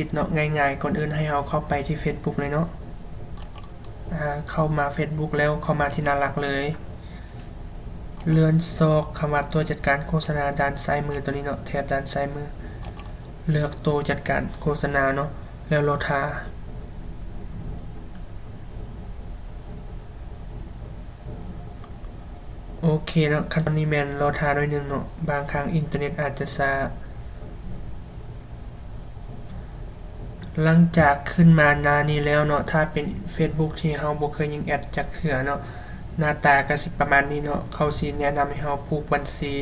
กิจเนาะง่ายๆก่อนอื่นให้เราเข้าไปที่ Facebook เลยเนาะเข้ามา Facebook แล้วเข้ามาที่หน้าหลักเลยเลื่อนซอกคำว่าตัวจัดการโฆษณาด้านซ้ายมือตัวนี้เนาะแถบด้านซ้ายมือเลือกตัวจัดการโฆษณาเนาะแล้วโหลดหาโอเคเนาะขั้นตอนนี้แม่นโหลดหาด้วยนึงเนาะบางครั้งอินเทอร์เน็ตอาจจะช้าหลังจากขึ้นมาหน้านี้แล้วเนาะถ้าเป็น Facebook ที่เราบ่เคยยิงแอดจักเทื่อเนาะหน้าตาก็สิประมาณนี้เนาะเขาสิแนะนำให้เราผูกบัญชี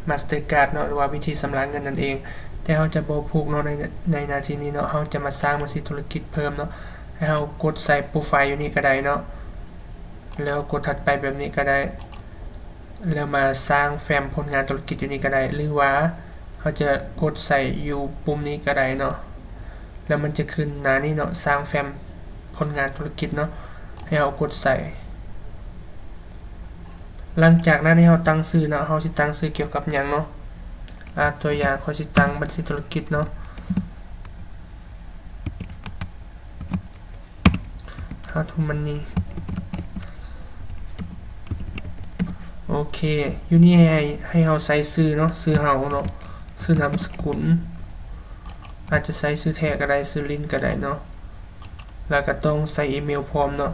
Mastercard เนาะหรือว่าวิธีชำระเงินนั่นเองแต่เราจะบ่ผูกเนาะในนาทีนี้เนาะเราจะมาสร้างบัญชีธุรกิจเพิ่มเนาะให้เรากดใส่โปรไฟล์อยู่นี่ก็ได้เนาะแล้วกดถัดไปแบบนี้ก็ได้แล้วมาสร้างแฟ้มผลงานธุรกิจอยู่นี่ก็ได้หรือว่าเราจะกดใส่อยู่ปุ่มนี้ก็ได้เนาะแล้วมันจะขึ้นหน้านี้เนาะสร้างแฟ้มผลงานธุรกิจเนาะให้เรากดใส่หลังจากนั้นให้เราตั้งชื่อเนาะเราสิตั้งชื่อเกี่ยวกับหยังเนาะตัวอย่างเขาสิตั้งบัญชีธุรกิจเนาะHow to money โอเคอยู่นี่ให้เราใส่ชื่อเนาะชื่อเราเนาะชื่อนามสกุลอาจจะใส่ชื่อแท้ก็ได้ชื่อลิ้นก็ได้เนาะแล้วก็ต้องใส่อีเมลพร้อมเนาะ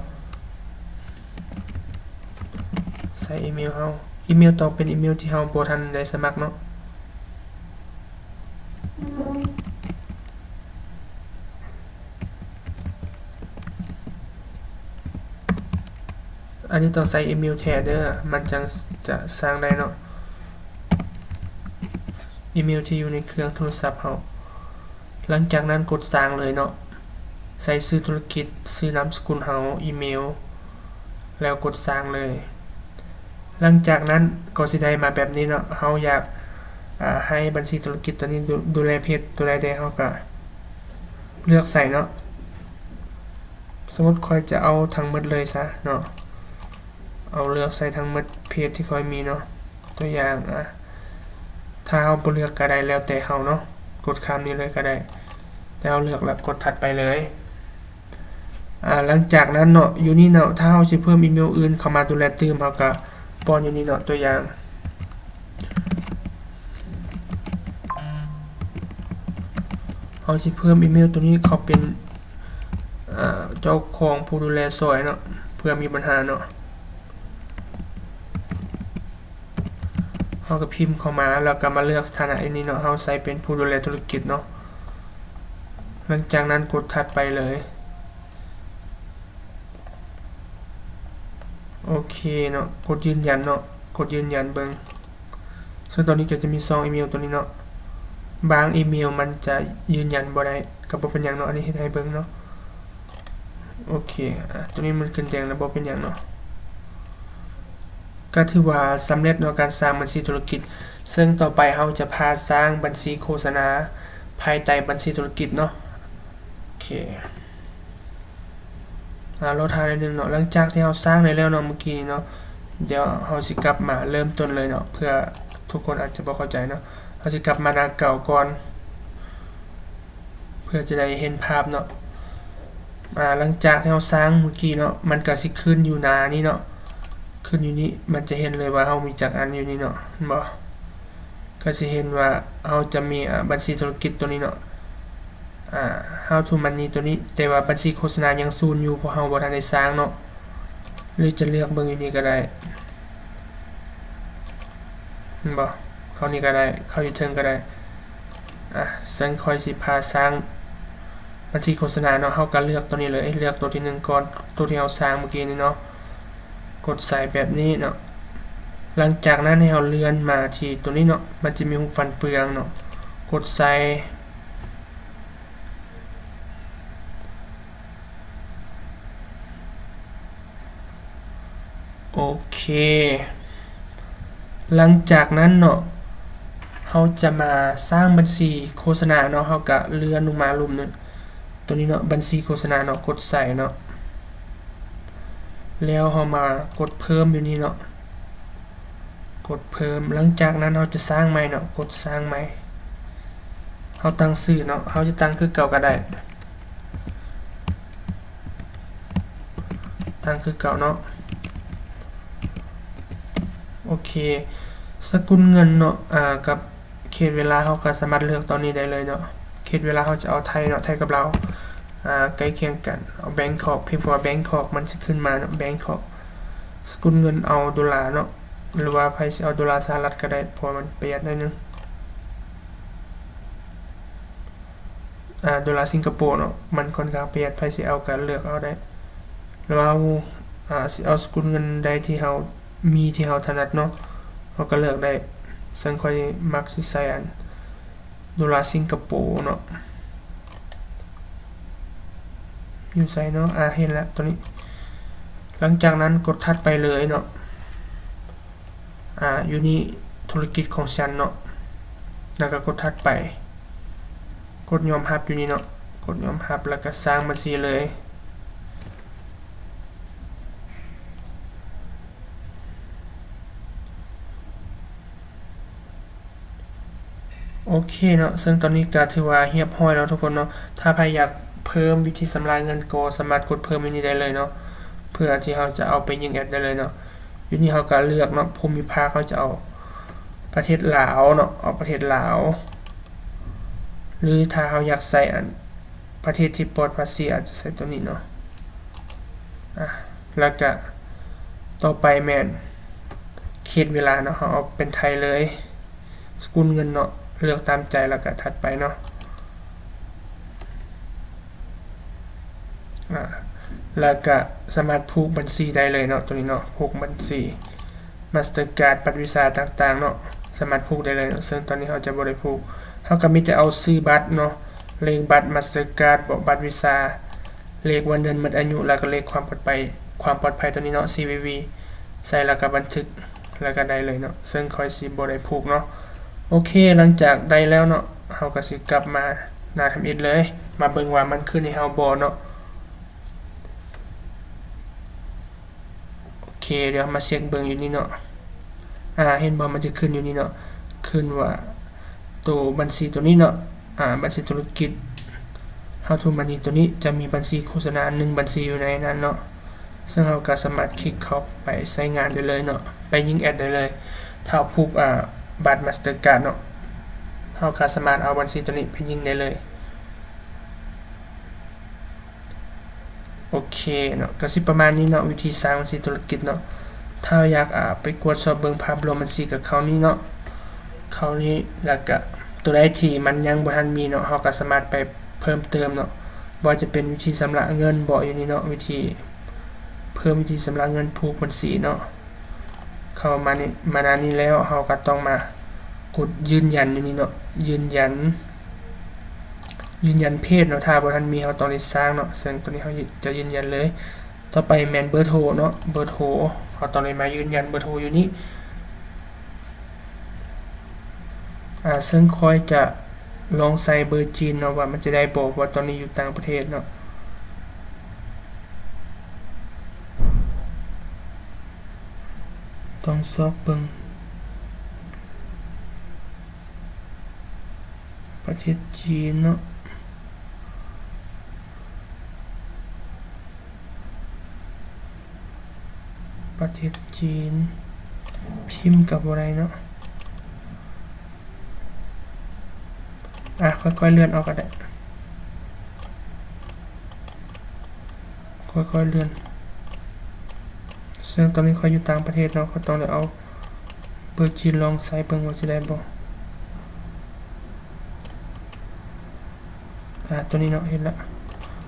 ใส่อีเมลเฮาอีเมลต้องเป็นอีเมลที่เฮาบ่ทันได้สมัครเนาะอันนี้ต้องใส่อีเมลแท้เด้อมันจังจะสร้างได้เนาะอีเมลที่อยู่ในเครื่องโทรศัพท์เฮาหลังจากนั้นกดสร้างเลยเนาะใส่ชื่อธุรกิจชื่อนามสกุลเฮาอีเมลแล้วกดสร้างเลยหลังจากนั้นก็สิได้มาแบบนี้เนาะเฮาอยากให้บัญชีธุรกิจตัวนี้ดูแลเพจตัวใดได้เฮาก็เลือกใส่เนาะสมมุติค่อยจะเอาทั้งหมดเลยซะเนาะเอาเลือกใส่ทั้งหมดเพจที่ค่อยมีเนาะตัวอย่างถ้าเฮาบ่เลือกก็ได้แล้วแต่เฮาเนาะกดข้ามนี้เลยก็ได้แต่เฮาเลือกแล้วกดถัดไปเลยหลังจากนั้นเนาะอยู่นี่เนาะถ้าเฮาสิเพิ่มอีเมลอื่นเข้ามาดูแลตื่มเฮาก็ป้อนอยู่นี่เนาะตัวอย่างเฮาสิเพิ่มอีเมลตัวนี้เขาเป็นเจ้าของผู้ดูแลซอยเนาะเพื่อมีปัญหาเนาะเฮาก็พิมพ์เข้ามาแล้วก็มาเลือกสถานะอันนี้เนาะเฮาใส่เป็นผู้ดูแลธุรกิจเนาะหลังจากนั้นกดถัดไปเลยโอเคเนาะกดยืนยันเนาะกดยืนยันเบิ่งซึ่งตอนนี้จะมี2อีเมลตัวนี้เนาะบางอีเมลมันจะยืนยันบ่ได้ก็บ่เป็นหยังเนาะอันนี้เฮ็ดให้เบิ่งเนาะโอเคตัวนี้มันขึ้นแจ้งแล้วบ่เป็นหยังเนาะก็ถือว่าสำเร็จในการสร้างบัญชีธุรกิจซึ่งต่อไปเราจะพาสร้างบัญชีโฆษณาภายใต้บัญชีธุรกิจเนาะโอเคเราทายนึงเนาะหลังจากที่เราสร้างได้แล้วเนาะเมื่อกี้เนาะเดี๋ยวเราสิกลับมาเริ่มต้นเลยเนาะเพื่อทุกคนอาจจะบ่เข้าใจเนาะเราสิกลับมาหน้าเก่าก่อนเพื่อจะได้เห็นภาพเนาะหลังจากที่เราสร้างเมื่อกี้เนาะมันก็สิขึ้นอยู่หน้านี้เนาะขึ้นอยู่นี้มันจะเห็นเลยว่าเรามีจักอันอยู่นี่เนาะบ่ก็สิเห็นว่าเราจะมีบัญชีธุรกิจตัวนี้เนาะHow to money ตัวนี้แต่ว่าบัญชีโฆษณายังศูนย์อยู่เพราะเราบ่ทันได้สร้างเนาะหรือจะเลือกเบิ่งอยู่นี่ก็ได้บ่เข้านี่ก็ได้เข้าอยู่เทิงก็ได้ซึ่งค่อยสิพาสร้างบัญชีโฆษณาเนาะเฮาก็เลือกตัวนี้เลยเลือกตัวที่1ก่อนตัวที่เราสร้างเมื่อกี้นี้เนาะกดใส่แบบนี้เนาะหลังจากนั้นให้เราเลื่อนมาที่ตัวนี้เนาะมันจะมีรูปฟันเฟืองเนาะกดใส่โอเคหลังจากนั้นเนาะเราจะมาสร้างบัญชีโฆษณาเนาะเราก็เลื่อนลงมารูปนึงตัวนี้เนาะบัญชีโฆษณาเนาะกดใส่เนาะแล้วเรามากดเพิ่มอยู่นี่เนาะกดเพิ่มหลังจากนั้นเราจะสร้างใหม่เนาะกดสร้างใหม่ เฮาตั้งชื่อเนาะเฮาจะตั้งคือเก่าก็ได้ตั้งคือเก่าเนาะโอเคสกุลเงินเนาะกับเขตเวลาเฮาก็สามารถเลือกตอนนี้ได้เลยเนาะเขตเวลาเฮาจะเอาไทยเนาะไทยกับเราวใกล้เคียงกันเอาแบงคอกพิมพ์ว่าแบงคอกมันสิขึ้นมาเนาะแบงคอกสกุลเงินเอาดอลลาร์เนาะหรือว่าไผสิเอาดอลลาร์สหรัฐก็ได้เพราะมันประหยัดได้นึงดอลลาร์สิงคโปร์เนาะมันค่อนข้างประหยัดไผสิเอาก็เลือกเอาได้หรือว่าสิเอาสกุลเงินใดที่เฮามีที่เฮาถนัดเนาะเฮาก็เลือกได้ซึ่งค่อยมักสิใช้อันดอลลาร์สิงคโปร์เนาะอยู่ไสเนาะเห็นแล้วตัวนี้หลังจากนั้นกดถัดไปเลยเนาะอยู่นี่ธุรกิจของฉันเนาะแล้วก็กดถัดไปกดยอมรับอยู่นี่เนาะกดยอมรับแล้วก็สร้างบัญชีเลยโอเคเนาะซึ่งตอนนี้ก็ถือว่าเรียบร้อยแล้วทุกคนเนาะถ้าใครอยากเพิ่มวิธีสำรายเงินก็สามารถกดเพิ่มอันนี้ได้เลยเนาะเพื่อที่เราจะเอาไปยิงแอดได้เลยเนาะอยู่นี่เราก็เลือกเนาะภูมิภาคเขาจะเอาประเทศลาวเนาะเอาประเทศลาวหรือถ้าเราอยากใส่อันประเทศที่ปลอดภาษีอาจจะใส่ตัวนี้เนาะแล้วก็ต่อไปแม่นเขตเวลาเนาะเราเอาเป็นไทยเลยสกุลเงินเนาะเลือกตามใจแล้วก็ถัดไปเนาะแล้วก็สามารถผูกบัญชีได้เลยเนาะตัวนี้เนาะผูกบัญชี Mastercard บัตรวีซ่าต่างๆเนาะสามารถผูกได้เลยเนาะซึ่งตอนนี้เราจะบ่ได้ผูกเราก็มีแต่เอาชื่อบัตรเนาะเลขบัตร Mastercard บัตรวีซ่าเลขวันเดือนหมดอายุแล้วก็เลขความปลอดภัยตัวนี้เนาะ CVV ใส่แล้วก็บันทึกแล้วก็ได้เลยเนาะซึ่งค่อยสิบ่ได้ผูกเนาะโอเคหลังจากได้แล้วเนาะเราก็สิกลับมาหน้าทำอิฐเลยมาเบิ่งว่ามันขึ้นให้เฮาบ่เนาะโอเคเดี๋ยวมาเช็คเบิ่งอยู่นี่เนาะเห็นบ่มันจะขึ้นอยู่นี่เนาะขึ้นว่าตัวบัญชีตัวนี้เนาะบัญชีธุรกิจ How to Money ตัวนี้จะมีบัญชีโฆษณา1บัญชีอยู่ในนั้นเนาะซึ่งเราก็สามารถคลิกเข้าไปใช้งานได้เลยเนาะไปยิงแอดได้เลยถ้าผูกบัตร Mastercard เนาะเราก็สามารถเอาบัญชีตัวนี้ไปยิงได้เลยโอเคเนาะก็สิประมาณนี้เนาะวิธีสร้างบัญชีธุรกิจเนาะถ้าอยากไปกวดสอบเบิ่งภาพรวมบัญชีกับเขานี้เนาะเขานี้แล้วก็ตัวใดที่มันยังบ่ทันมีเนาะเราก็สามารถไปเพิ่มเติมเนาะบ่จะเป็นวิธีชำระเงินบ่อยู่นี่เนาะวิธีเพิ่มวิธีชำระเงินผูกบัญชีเนาะเข้ามานี่มานานนี้แล้วเราก็ต้องมากดยืนยันอยู่นี่เนาะยืนยันเพศเนาะถ้าบ่ทันมีเราต้องได้สร้างเนาะซึ่งตัวนี้เราจะยืนยันเลยต่อไปแม่นเบอร์โทรเนาะเบอร์โทรเราต้องได้มายืนยันเบอร์โทรอยู่นี่ซึ่งค่อยจะลองใส่เบอร์จีนเนาะว่ามันจะได้บ่ว่าตอนนี้อยู่ต่างประเทศเนาะต้องซอกเบิ่งประเทศจีนเนาะประเทศจีนพิมพ์กับอะไรเนาะค่อยๆเลื่อนออกก็ได้ค่อยๆเลื่อนซึ่งตอนนี้เขาอยู่ต่างประเทศเนาะเขาต้องได้เอาเบอร์จีนลองใส่เบิ่งว่าสิได้บ่ตัวนี้เนาะเห็นแล้ว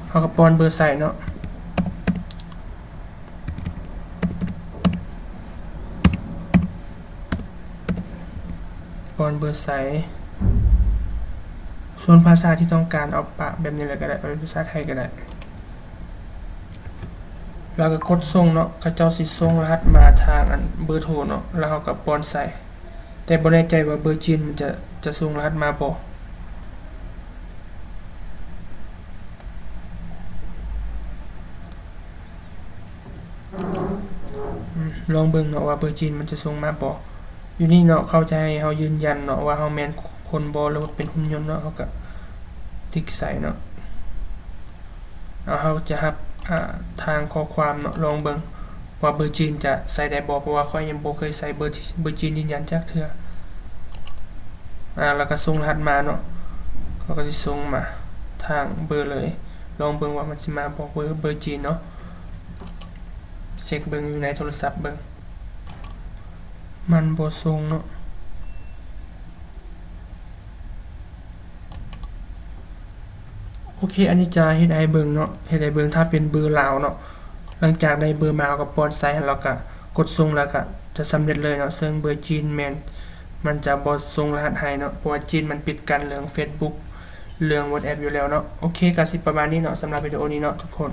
เขาก็ป้อนเบอร์ใส่เนาะป้อนเบอร์ใส่ส่วนภาษาที่ต้องการเอาปะแบบนี้เลยก็ได้เป็นภาษาไทยก็ได้แล้วก็กดส่งเนาะเขาเจ้าสิส่งรหัสมาทางอันเบอร์โทรเนาะแล้วเราก็ป้อนใส่แต่บ่แน่ใจว่าเบอร์จีนมันจะส่งรหัสมาบ่ลองเบิ่งเนาะว่าเบอร์จีนมันจะส่งมาบ่อยู่นี่เนาะเขาจะให้เฮายืนยันเนาะว่าเฮาแม่นคนบ่หรือว่าเป็นหุ่นยนต์เนาะเขาก็ ติ๊กใส่เนาะเราจะรับทางข้อความเนาะลองเบิ่งว่าเบอร์จีนจะใส่ได้บ่เพราะว่าข้อยยังบ่เคยใส่เบอร์จีนยืนยันจักเทื่อแล้วก็ส่งรหัสมาเนาะเขาก็สิส่งมาทางเบอร์เลยลองเบิ่งว่ามันสิมาบ่เบอร์จีนเนาะเช็คเบิ่งอยู่ในโทรศัพท์เบิ่งมันบ่ส่งเนาะโอเคอันนี้จะเฮ็ดให้เบิ่งเนาะเฮ็ดให้เบิ่งถ้าเป็นเบอร์ลาวเนาะหลังจากได้เบอร์มาก็ป้อนใส่แล้วก็กดส่งแล้วก็จะสำเร็จเลยเนาะซึ่งเบอร์จีนแม่นมันจะบ่ส่งรหัสให้เนาะเพราะว่าจีนมันปิดกันเรื่อง Facebook เรื่อง WhatsApp อยู่แล้วเนาะโอเคก็สิประมาณนี้เนาะสำหรับวิดีโอนี้เนาะทุกคน